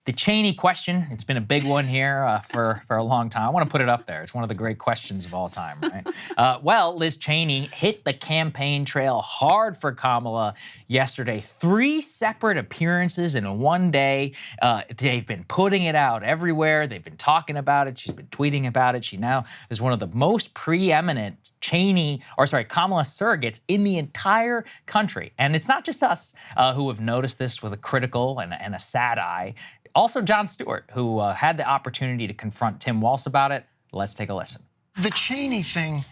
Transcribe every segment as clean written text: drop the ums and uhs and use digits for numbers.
The Cheney question, it's been a big one here for a long time. I want to put it up there. It's one of the great questions of all time, right? Well, Liz Cheney hit the campaign trail hard for Kamala yesterday. 3 separate appearances in one day. They've been putting it out everywhere. They've been talking about it. She's been tweeting about it. She now is one of the most preeminent Kamala surrogates in the entire country. And it's not just us who have noticed this with a critical and a sad eye. Also, Jon Stewart, who had the opportunity to confront Tim Walz about it. Let's take a listen. The Cheney thing,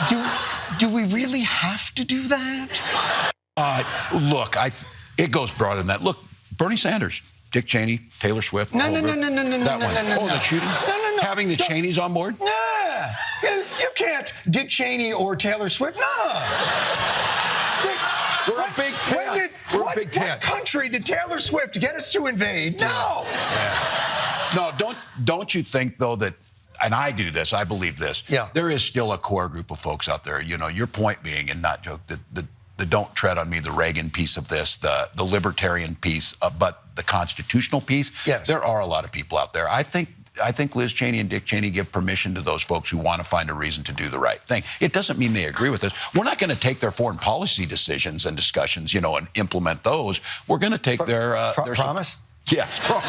do we really have to do that? Look, it goes broader than that. Look, Bernie Sanders, Dick Cheney, Taylor Swift. No. The shooting? No. Having the Cheneys on board? Nah, you can't Dick Cheney or Taylor Swift. No. We're a big tent. What country did Taylor Swift get us to invade? No. Yeah. No, don't you think, though, that, and I do this, I believe this, there is still a core group of folks out there, you know, your point being, and not joke, the don't tread on me, the Reagan piece of this, the libertarian piece, but the constitutional piece, there are a lot of people out there. I think Liz Cheney and Dick Cheney give permission to those folks who want to find a reason to do the right thing. It doesn't mean they agree with us. We're not going to take their foreign policy decisions and discussions, you know, and implement those. We're going to take their promise? Yes, promise.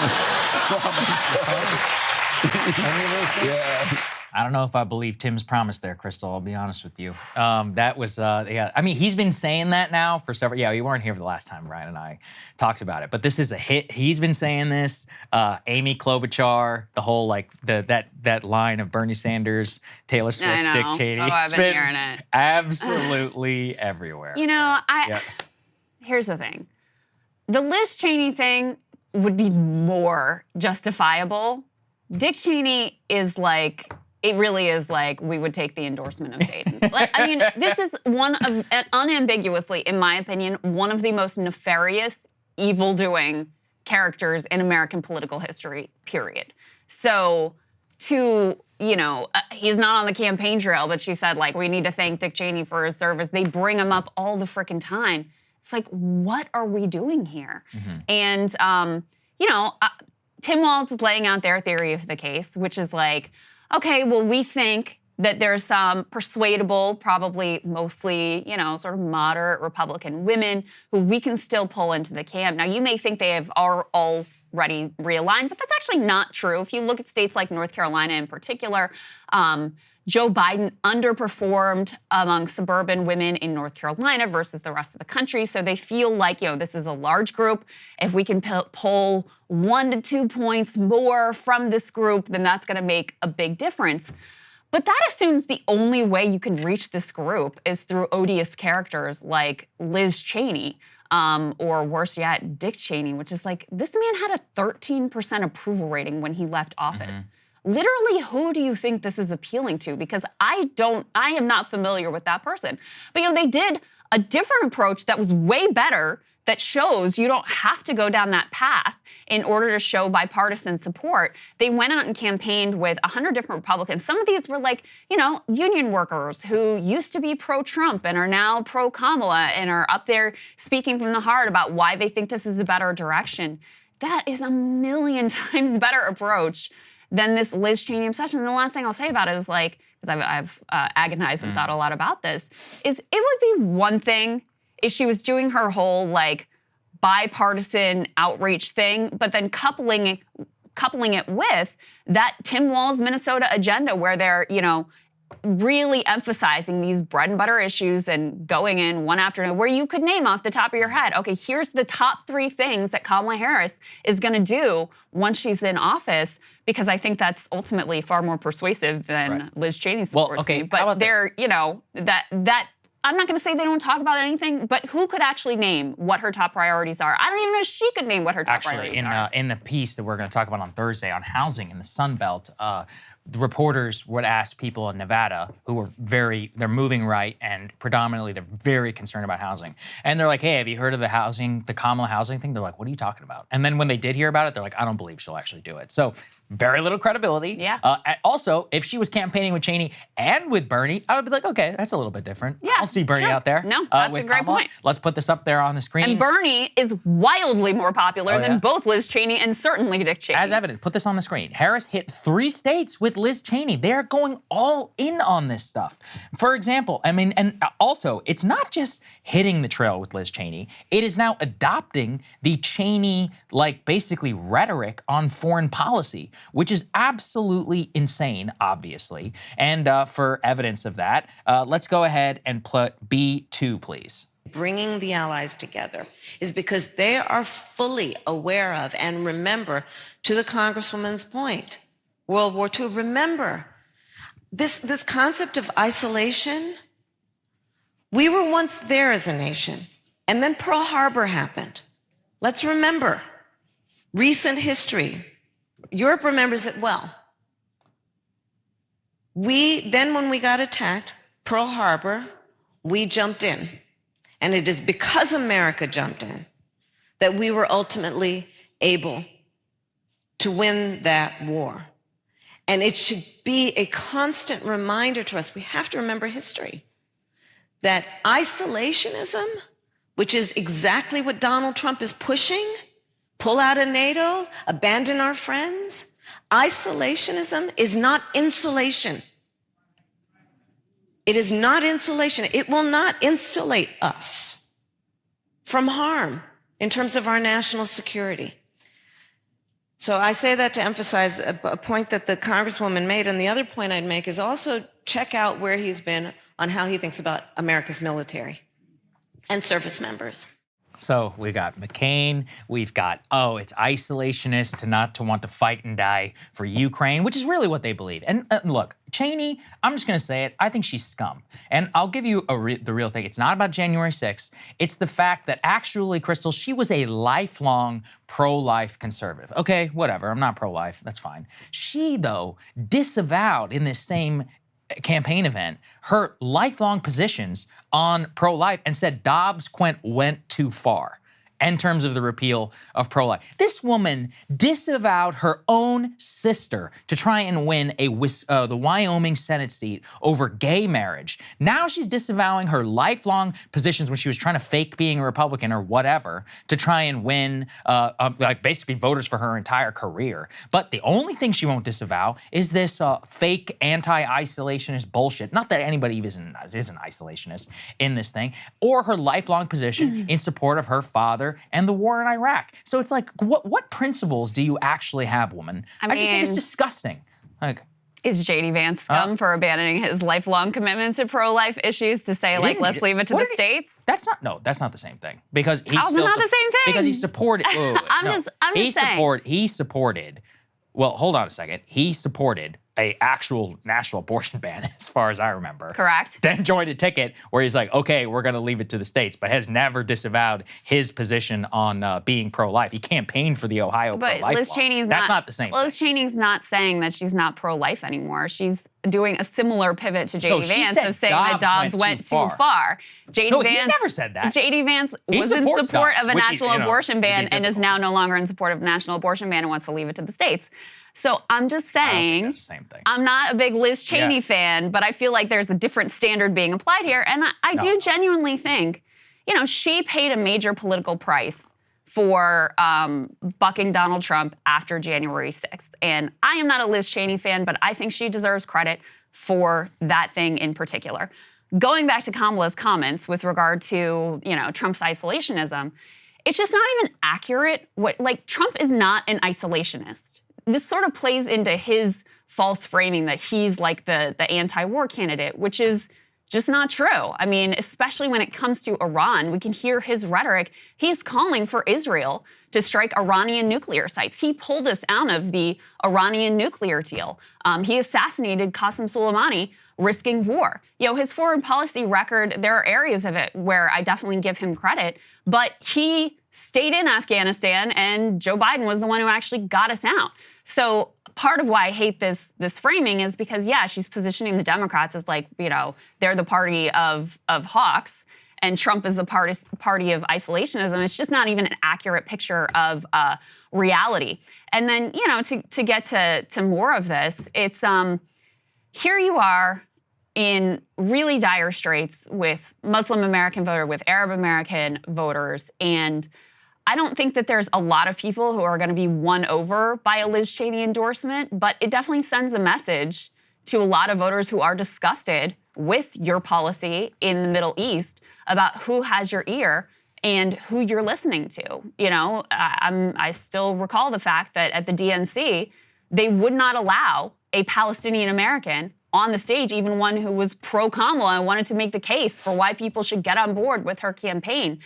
Yeah. I don't know if I believe Tim's promise there, Krystal. I'll be honest with you. That was, yeah. I mean, he's been saying that now for several. Yeah, you weren't here for the last time Ryan and I talked about it, but this is a hit. He's been saying this. Amy Klobuchar, the whole that line of Bernie Sanders, Taylor Swift, Dick Cheney. Oh, I've been hearing it. Absolutely everywhere. You know, here's the thing. The Liz Cheney thing would be more justifiable. Dick Cheney is like. It really is like we would take the endorsement of Satan. Like, I mean, this is one of, unambiguously, in my opinion, one of the most nefarious, evil-doing characters in American political history, period. So you know, he's not on the campaign trail, but she said, like, we need to thank Dick Cheney for his service. They bring him up all the frickin' time. It's like, what are we doing here? Mm-hmm. And, you know, Tim Walz is laying out their theory of the case, which is like, okay, well, we think that there's some persuadable, probably mostly, you know, sort of moderate Republican women who we can still pull into the camp. Now, you may think they have already realigned, but that's actually not true. If you look at states like North Carolina in particular, Joe Biden underperformed among suburban women in North Carolina versus the rest of the country. So they feel like, you know, this is a large group. If we can pull 1 to 2 points more from this group, then that's going to make a big difference. But that assumes the only way you can reach this group is through odious characters like Liz Cheney, or worse yet, Dick Cheney, which is like, this man had a 13% approval rating when he left office. Mm-hmm. Literally, who do you think this is appealing to? Because I am not familiar with that person. But, you know, they did a different approach that was way better, that shows you don't have to go down that path in order to show bipartisan support. They went out and campaigned with 100 different Republicans. Some of these were like, you know, union workers who used to be pro-Trump and are now pro-Kamala and are up there speaking from the heart about why they think this is a better direction. That is a million times better approach than this Liz Cheney obsession. And the last thing I'll say about it is like, because I've agonized and thought a lot about this, is it would be one thing if she was doing her whole like bipartisan outreach thing, but then coupling it with that Tim Walz Minnesota agenda where they're, you know, really emphasizing these bread and butter issues and going in one after another, where you could name off the top of your head, okay, here's the top 3 things that Kamala Harris is going to do once she's in office, because I think that's ultimately far more persuasive than Liz Cheney supports me. But they're, you know, that I'm not going to say they don't talk about anything, but who could actually name what her top priorities are? I don't even know if she could name what her top priorities are. In the piece that we're going to talk about on Thursday on housing in the Sun Belt, the reporters would ask people in Nevada who were they're moving right, and predominantly they're very concerned about housing. And they're like, hey, have you heard of the Kamala housing thing? They're like, what are you talking about? And then when they did hear about it, they're like, I don't believe she'll actually do it. So very little credibility. Yeah. Also, if she was campaigning with Cheney and with Bernie, I would be like, okay, that's a little bit different. Yeah, I'll see Bernie sure. out there. No, that's a great point. Let's put this up there on the screen. And Bernie is wildly more popular than both Liz Cheney and certainly Dick Cheney. As evidence, put this on the screen. Harris hit 3 states with Liz Cheney. They're going all in on this stuff. For example, I mean, and also, it's not just hitting the trail with Liz Cheney. It is now adopting the Cheney, like, basically rhetoric on foreign policy, which is absolutely insane, obviously. And for evidence of that, let's go ahead and put B2, please. Bringing the allies together is because they are fully aware of and remember, to the Congresswoman's point, World War II. Remember, this concept of isolation, we were once there as a nation, and then Pearl Harbor happened. Let's remember recent history. Europe remembers it well. Then when we got attacked, Pearl Harbor, we jumped in. And it is because America jumped in that we were ultimately able to win that war. And it should be a constant reminder to us, we have to remember history, that isolationism, which is exactly what Donald Trump is pushing, pull out of NATO, abandon our friends, isolationism is not insulation. It is not insulation. It will not insulate us from harm in terms of our national security. So I say that to emphasize a point that the Congresswoman made. And the other point I'd make is also check out where he's been on how he thinks about America's military and service members. So we got McCain, we've got, it's isolationist to want to fight and die for Ukraine, which is really what they believe. And look, Cheney, I'm just going to say it, I think she's scum. And I'll give you the real thing. It's not about January 6th. It's the fact that actually, Krystal, she was a lifelong pro-life conservative. Okay, whatever, I'm not pro-life, that's fine. She, though, disavowed in this same campaign event her lifelong positions on pro-life and said Dobbs went too far in terms of the repeal of pro-life. This woman disavowed her own sister to try and win the Wyoming Senate seat over gay marriage. Now she's disavowing her lifelong positions when she was trying to fake being a Republican or whatever to try and win, like basically voters for her entire career. But the only thing she won't disavow is this fake anti-isolationist bullshit. Not that anybody is an isolationist in this thing, or her lifelong position in support of her father and the war in Iraq. So it's like, what principles do you actually have, woman? I just think it's disgusting. Like, is J.D. Vance scum for abandoning his lifelong commitment to pro-life issues to say, like, let's leave it to the states? That's not the same thing. Because he's How's it not the same thing? Because he supported. I'm just saying. He supported. Well, hold on a second. He supported an actual national abortion ban, as far as I remember. Correct. Then joined a ticket where he's like, okay, we're going to leave it to the states, but has never disavowed his position on being pro-life. He campaigned for the Ohio pro-life law. Liz Cheney's That's not the same thing. Liz Cheney's not saying that she's not pro-life anymore. She's doing a similar pivot to J.D. Vance of saying that Dobbs went too far. He's never said that. J.D. Vance was in support of a national abortion ban and is now no longer in support of a national abortion ban and wants to leave it to the states. So I'm just saying, that's the same thing. I'm not a big Liz Cheney fan, but I feel like there's a different standard being applied here. And I do genuinely think, she paid a major political price for bucking Donald Trump after January 6th. And I am not a Liz Cheney fan, but I think she deserves credit for that thing in particular. Going back to Kamala's comments with regard to, Trump's isolationism, it's just not even accurate. Trump is not an isolationist. This sort of plays into his false framing that he's like the anti-war candidate, which is just not true. I mean, especially when it comes to Iran, we can hear his rhetoric. He's calling for Israel to strike Iranian nuclear sites. He pulled us out of the Iranian nuclear deal. He assassinated Qasem Soleimani, risking war. His foreign policy record, there are areas of it where I definitely give him credit, but he stayed in Afghanistan and Joe Biden was the one who actually got us out. So part of why I hate this framing is because, yeah, she's positioning the Democrats as like, you know, they're the party of hawks, and Trump is the party of isolationism. It's just not even an accurate picture of reality. And then, you know, to get to more of this, it's here you are in really dire straits with Muslim American voter, with Arab American voters, and I don't think that there's a lot of people who are going to be won over by a Liz Cheney endorsement, but it definitely sends a message to a lot of voters who are disgusted with your policy in the Middle East about who has your ear and who you're listening to. You know, I still recall the fact that at the DNC, they would not allow a Palestinian American on the stage, even one who was pro-Kamala and wanted to make the case for why people should get on board with her campaign.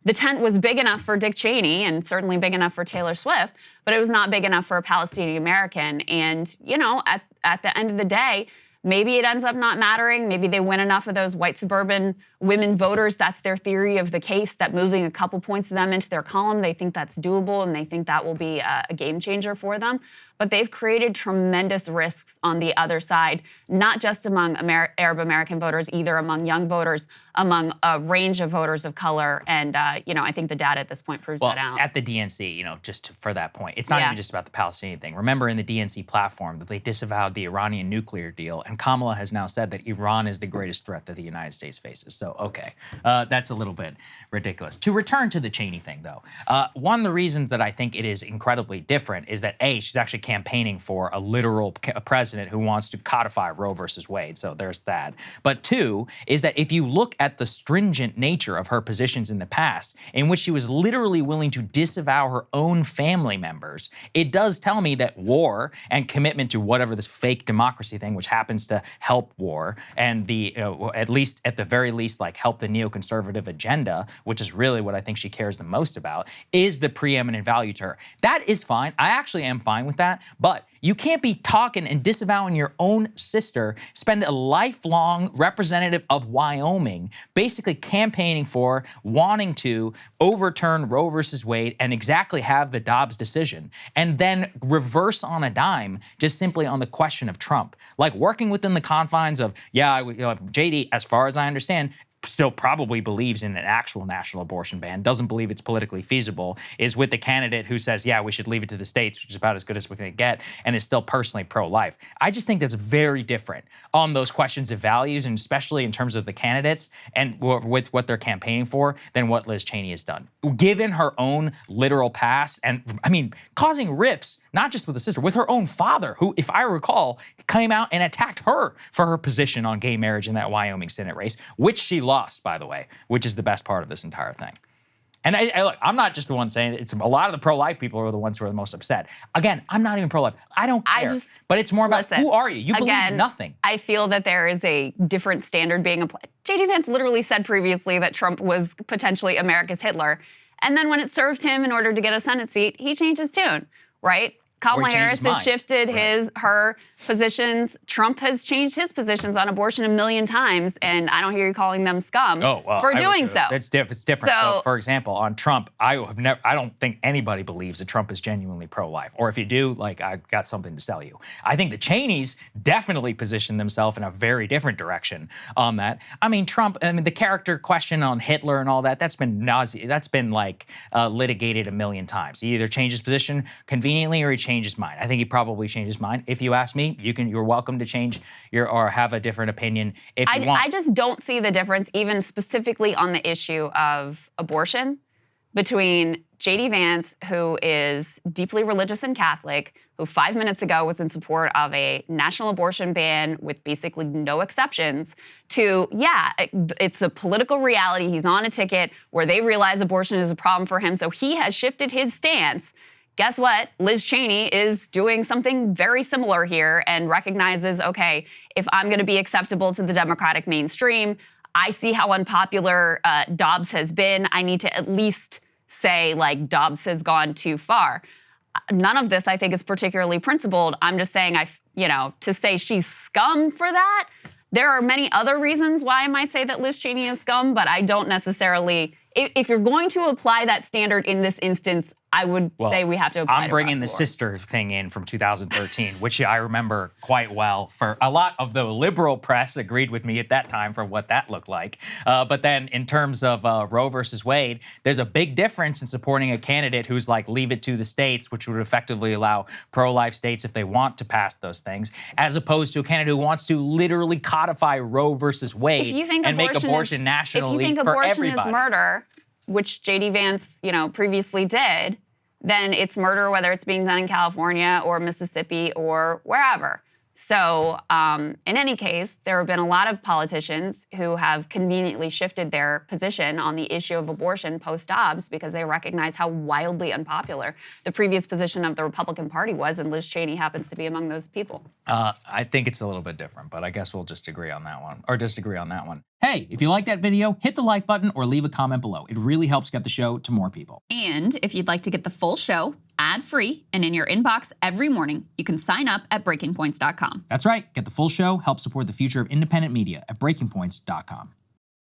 The tent was big enough for Dick Cheney and certainly big enough for Taylor Swift, but it was not big enough for a Palestinian American. And, you know, at the end of the day, maybe it ends up not mattering. Maybe they win enough of those white suburban women voters. That's their theory of the case, that moving a couple points of them into their column, they think that's doable and they think that will be a game changer for them. But they've created tremendous risks on the other side, not just among Arab American voters, either among young voters, among a range of voters of color. And, you know, I think the data at this point proves that out. At the DNC, you know, for that point, it's not even just about the Palestinian thing. Remember in the DNC platform that they disavowed the Iranian nuclear deal, and Kamala has now said that Iran is the greatest threat that the United States faces. So, okay, that's a little bit ridiculous. To return to the Cheney thing, though, one of the reasons that I think it is incredibly different is that, A, she's actually campaigning for a literal president who wants to codify Roe versus Wade. So there's that. But two is that if you look at the stringent nature of her positions in the past, in which she was literally willing to disavow her own family members, it does tell me that war and commitment to whatever this fake democracy thing, which happens to help war, and the at the very least, like help the neoconservative agenda, which is really what I think she cares the most about, is the preeminent value to her. That is fine. I actually am fine with that. But you can't be talking and disavowing your own sister, spend a lifelong representative of Wyoming, basically campaigning for, wanting to overturn Roe versus Wade and exactly have the Dobbs decision, and then reverse on a dime just simply on the question of Trump. Like working within the confines of, JD, as far as I understand, still probably believes in an actual national abortion ban, doesn't believe it's politically feasible, is with the candidate who says, yeah, we should leave it to the states, which is about as good as we're going to get, and is still personally pro-life. I just think that's very different on those questions of values, and especially in terms of the candidates and with what they're campaigning for, than what Liz Cheney has done. Given her own literal past, and I mean, causing rifts, not just with the sister, with her own father, who, if I recall, came out and attacked her for her position on gay marriage in that Wyoming Senate race, which she lost, by the way, which is the best part of this entire thing. And look, I'm not just the one saying it. It's a lot of the pro-life people are the ones who are the most upset. Again, I'm not even pro-life. I don't care. But it's more about, who are you? You believe nothing. I feel that there is a different standard being applied. J.D. Vance literally said previously that Trump was potentially America's Hitler. And then when it served him in order to get a Senate seat, he changed his tune, right? Kamala Harris has shifted her positions. Trump has changed his positions on abortion a million times, and I don't hear you calling them scum for doing so. It's different. So, for example, on Trump, I don't think anybody believes that Trump is genuinely pro-life. Or if you do, like, I've got something to sell you. I think the Cheneys definitely position themselves in a very different direction on that. I mean, Trump, the character question on Hitler and all that, that's been litigated a million times. He either changed his position conveniently or he changed his mind. I think he probably changed his mind. If you ask me, you're welcome to change or have a different opinion if you want. I just don't see the difference, even specifically on the issue of abortion, between J.D. Vance, who is deeply religious and Catholic, who 5 minutes ago was in support of a national abortion ban with basically no exceptions, to, it's a political reality. He's on a ticket where they realize abortion is a problem for him, so he has shifted his stance. Guess what? Liz Cheney is doing something very similar here and recognizes, okay, if I'm going to be acceptable to the Democratic mainstream, I see how unpopular Dobbs has been. I need to at least say, like, Dobbs has gone too far. None of this, I think, is particularly principled. I'm just saying, to say she's scum for that, there are many other reasons why I might say that Liz Cheney is scum, but I don't necessarily. If you're going to apply that standard in this instance, I would say we have to apply I'm bringing the across board. sister thing in from 2013, which I remember quite well. For a lot of the liberal press agreed with me at that time for what that looked like. But then in terms of Roe versus Wade, there's a big difference in supporting a candidate who's like, leave it to the states, which would effectively allow pro-life states, if they want, to pass those things, as opposed to a candidate who wants to literally codify Roe versus Wade and make abortion nationally for everybody. If you think abortion is murder, which J.D. Vance, previously did, then it's murder whether it's being done in California or Mississippi or wherever. So in any case, there have been a lot of politicians who have conveniently shifted their position on the issue of abortion post-Dobbs because they recognize how wildly unpopular the previous position of the Republican Party was, and Liz Cheney happens to be among those people. I think it's a little bit different, but I guess we'll just agree on that one, or disagree on that one. Hey, if you like that video, hit the like button or leave a comment below. It really helps get the show to more people. And if you'd like to get the full show ad-free and in your inbox every morning, you can sign up at breakingpoints.com. That's right. Get the full show, help support the future of independent media at breakingpoints.com.